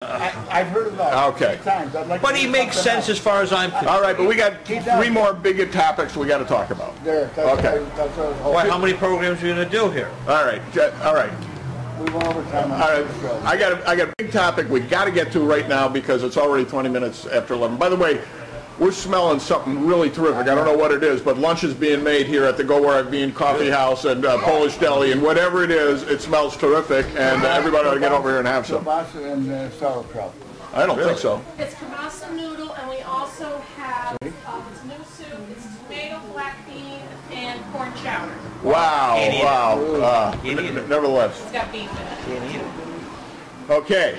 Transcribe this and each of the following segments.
I've heard of that. Okay. Many times. I'd like But to he hear makes something sense else. as far as I'm concerned. All right, but we got three more big topics we got to talk about. There. That's Okay. what I was hoping. Why, how many programs are you going to do here? All right. All right. We went over time on All right. the show. I got a big topic we got to get to right now because it's already 20 minutes after 11. By the way, we're smelling something really terrific. I don't know what it is, but lunch is being made here at the Go Where I've Been Coffee House and Polish Deli, and whatever it is, it smells terrific, and everybody ought to get over here and have some. Kielbasa and sauerkraut. I don't think so. It's kielbasa noodle, and we also have it's new soup, it's tomato, black bean, and corn chowder. Wow, Can't eat it. wow. Can't eat it. Nevertheless. It's got beef in it. Can't eat it. Okay.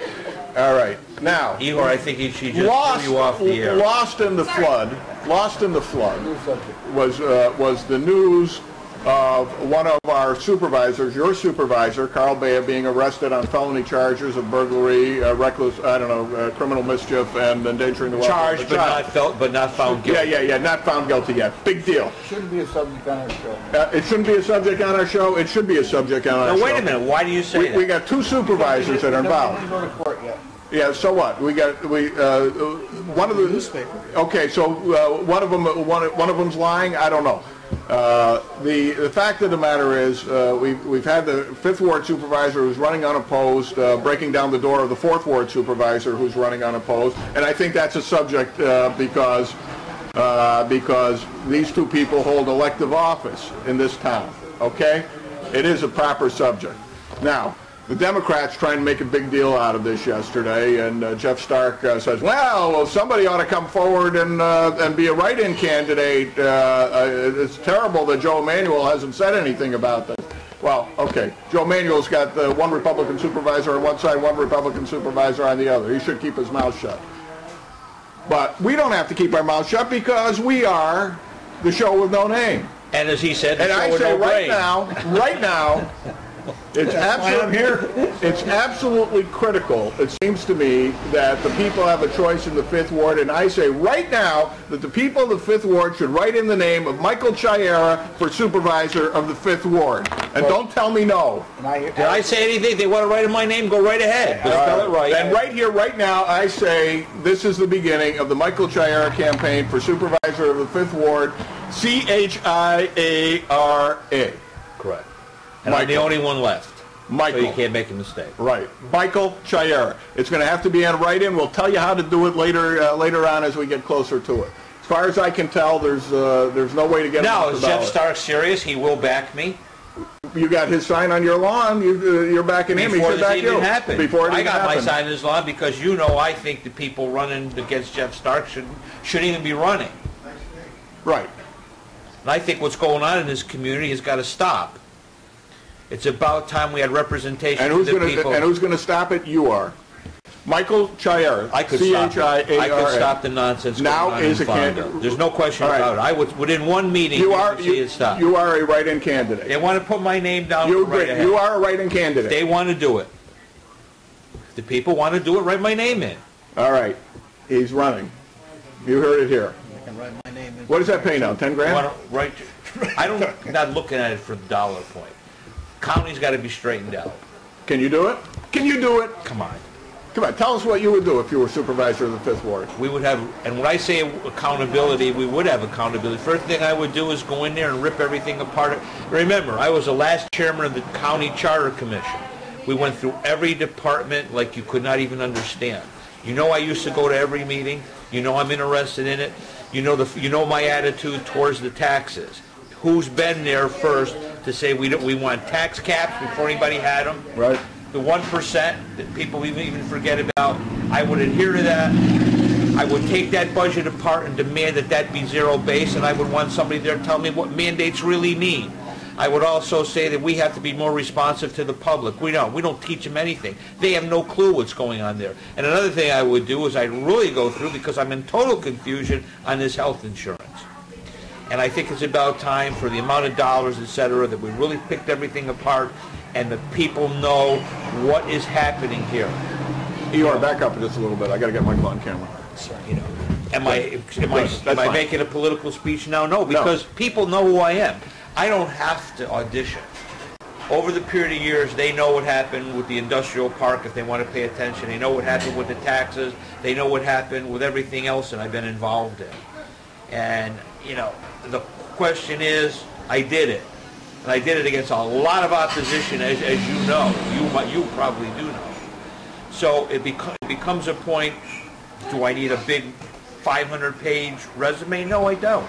All right. Now, Igor, I think she just threw you off the air. Lost in the flood New subject. was the news of one of our supervisors, your supervisor, Carl Bea, being arrested on felony charges of burglary, reckless, criminal mischief, and endangering the welfare Charged, of the child. but not found guilty. Yeah, not found guilty yet. Big deal. Shouldn't be a subject on our show. It shouldn't be a subject on our show. It should be a subject on our show. Now, wait a minute. Why do you say that? We got two supervisors that are involved. We didn't go to court yet. Yeah, so what? One of the newspaper. Okay, so one of them's lying. I don't know. The fact of the matter is, we've had the 5th Ward supervisor who's running unopposed, breaking down the door of the 4th Ward supervisor who's running unopposed, and I think that's a subject because these two people hold elective office in this town. Okay, it is a proper subject. Now, the Democrats trying to make a big deal out of this yesterday, and Jeff Stark says, well, somebody ought to come forward and be a write-in candidate. It's terrible that Joe Emanuel hasn't said anything about this. Well, okay, Joe Emanuel's got one Republican supervisor on one side, one Republican supervisor on the other. He should keep his mouth shut. But we don't have to keep our mouth shut because we are the show with no name. And as he said, the And show I with say no right now, it's it's absolutely critical, it seems to me, that the people have a choice in the 5th Ward, and I say right now that the people of the 5th Ward should write in the name of Michael Chiara for supervisor of the 5th Ward. And don't tell me no. Did I say anything? They want to write in my name, go right ahead. But spell it right. And right here, right now, I say this is the beginning of the Michael Chiara campaign for supervisor of the 5th Ward, C-H-I-A-R-A. Correct. And I'm the only one left. Michael. So you can't make a mistake. Right. Michael Chiara. It's going to have to be on write-in. We'll tell you how to do it later on as we get closer to it. As far as I can tell, there's no way to get Now, it. is Jeff Stark serious? He will back me? You got his sign on your lawn. You're backing him. He Before should this back even you. happened. Before it I even got my happened. sign in his lawn because I think the people running against Jeff Stark shouldn't even be running. Right. And I think what's going on in this community has got to stop. It's about time we had representation And of who's the people. going to stop it? You are. Michael Chiara. I could stop it. I could stop the nonsense Now going on is in a Fonda. candidate. There's no question All right. about it. I would, within one meeting, You are see it stop. You are a write-in candidate. They want to put my name down. You right agree. ahead. You are a write-in candidate. They want to do it. If the people want to do it, write my name in. All right. He's running. You heard it here. I can write my name in. What does that pay now? 10 You grand? want to write? I'm not looking at it for the dollar point. County's got to be straightened out. Can you do it? Can you do it? Come on. Come on. Tell us what you would do if you were supervisor of the 5th Ward. We would have, and when I say accountability, we would have accountability. First thing I would do is go in there and rip everything apart. Remember, I was the last chairman of the County Charter Commission. We went through every department like you could not even understand. You know I used to go to every meeting. You know I'm interested in it. You know my attitude towards the taxes. Who's been there first to say we want tax caps before anybody had them? Right. The 1% that people even forget about, I would adhere to that. I would take that budget apart and demand that be zero base, and I would want somebody there to tell me what mandates really mean. I would also say that we have to be more responsive to the public. We don't teach them anything. They have no clue what's going on there. And another thing I would do is I'd really go through, because I'm in total confusion on this health insurance. And I think it's about time for the amount of dollars, et cetera, that we really picked everything apart and the people know what is happening here. Eeyore, back up just a little bit. I got to get Michael on camera. You know, am I making a political speech now? No, because people know who I am. I don't have to audition. over the period of years, they know what happened with the industrial park if they want to pay attention. They know what happened with the taxes. They know what happened with everything else that I've been involved in. And, you know, the question is, I did it. And I did it against a lot of opposition, as you know. You probably do know. So it becomes a point, do I need a big 500-page resume? No, I don't.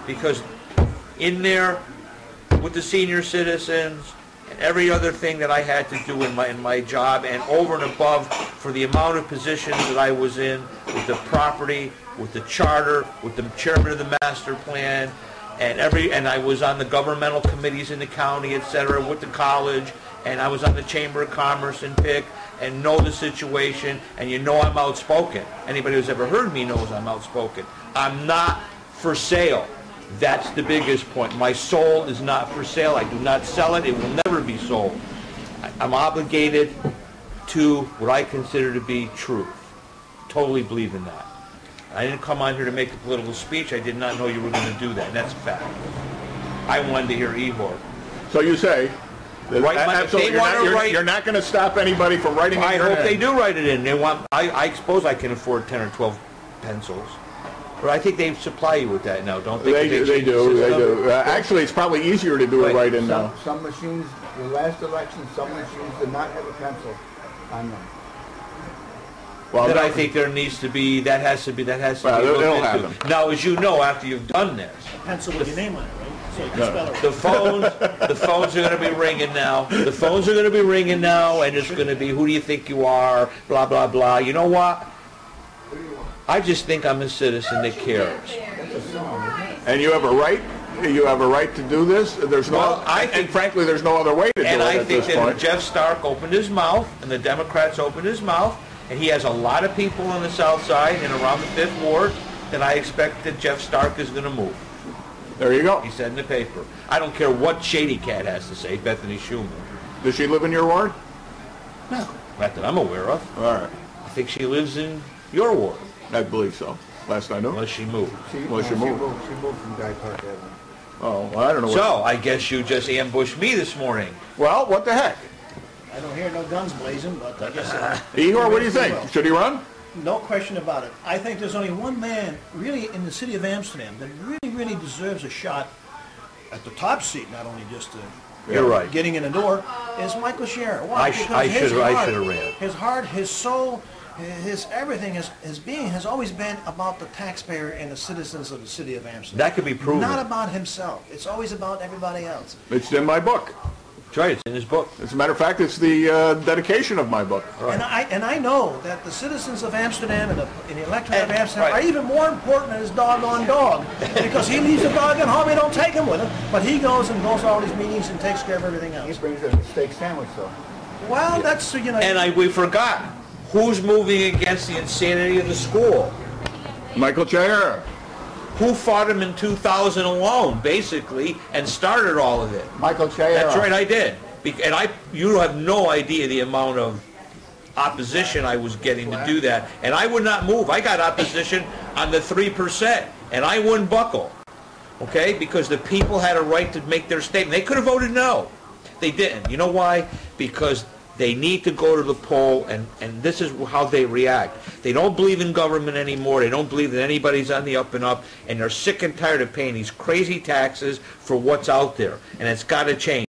Because in there, with the senior citizens, and every other thing that I had to do in my job, and over and above for the amount of positions that I was in, with the property, with the charter, with the chairman of the master plan, and I was on the governmental committees in the county, etc., with the college, and I was on the Chamber of Commerce in Pick, and know the situation, and you know I'm outspoken. Anybody who's ever heard me knows I'm outspoken. I'm not for sale. That's the biggest point. My soul is not for sale. I do not sell it. It will never be sold. I'm obligated to what I consider to be truth. Totally believe in that. I didn't come on here to make a political speech. I did not know you were going to do that, and that's a fact. I wanted to hear Ihor. So you say, that you're not going to stop anybody from writing it in. I hope they do write it in. They want. I suppose I can afford 10 or 12 pencils. But I think they supply you with that now, don't they? They do. Actually, it's probably easier to do it right in now. Some machines, the last election, some machines did not have a pencil on them. Well, that I think there needs to be, that has to be it'll looked happen. into. Now, as you know, after you've done this, Pencil with your name on it, right? So you can spell it. the phones are going to be ringing now. The phones are going to be ringing now, and it's going to be, who do you think you are? Blah, blah, blah. You know what? I just think I'm a citizen that cares. And you have a right. You have a right to do this. There's no. Well, and frankly, there's no other way to do it And I at think this that point. if Jeff Stark opened his mouth, and the Democrats opened his mouth, and he has a lot of people on the south side and around the 5th Ward, then I expect that Jeff Stark is going to move. There you go. He said in the paper. I don't care what Shady Cat has to say, Bethany Schumann. Does she live in your ward? No, not that I'm aware of. All right. I think she lives in your ward, I believe so. Last I knew. unless she moved. She moved from Guy Park Avenue. Oh, well, I don't know. So, I guess you just ambushed me this morning. Well, what the heck? I don't hear no guns blazing, but I guess... Ihor, what do you think? Should he run? No question about it. I think there's only one man, really, in the city of Amsterdam that really deserves a shot at the top seat, not only just You're right. getting in the door, is Michael Chiara. Why? I should have ran. His heart, his soul, his everything, his being has always been about the taxpayer and the citizens of the city of Amsterdam. That could be proven. Not about himself. It's always about everybody else. It's in my book. That's right, it's in his book. As a matter of fact, it's the dedication of my book. Right. And I know that the citizens of Amsterdam and the electorate of And- Amsterdam right. are even more important than his doggone dog, because he leaves the dog at home. He don't take him with him, but he goes to all these meetings and takes care of everything He else. brings a steak sandwich, though. Well, that's And we forgot. Who's moving against the insanity of the school? Michael Chiara. Who fought him in 2000 alone, basically, and started all of it? Michael Chiara. That's right, I did. And you have no idea the amount of opposition I was getting to do that. And I would not move. I got opposition on the 3%, and I wouldn't buckle. Okay? Because the people had a right to make their statement. They could have voted no. They didn't. You know why? Because they need to go to the poll, and this is how they react. They don't believe in government anymore. They don't believe that anybody's on the up and up, and they're sick and tired of paying these crazy taxes for what's out there, and it's got to change.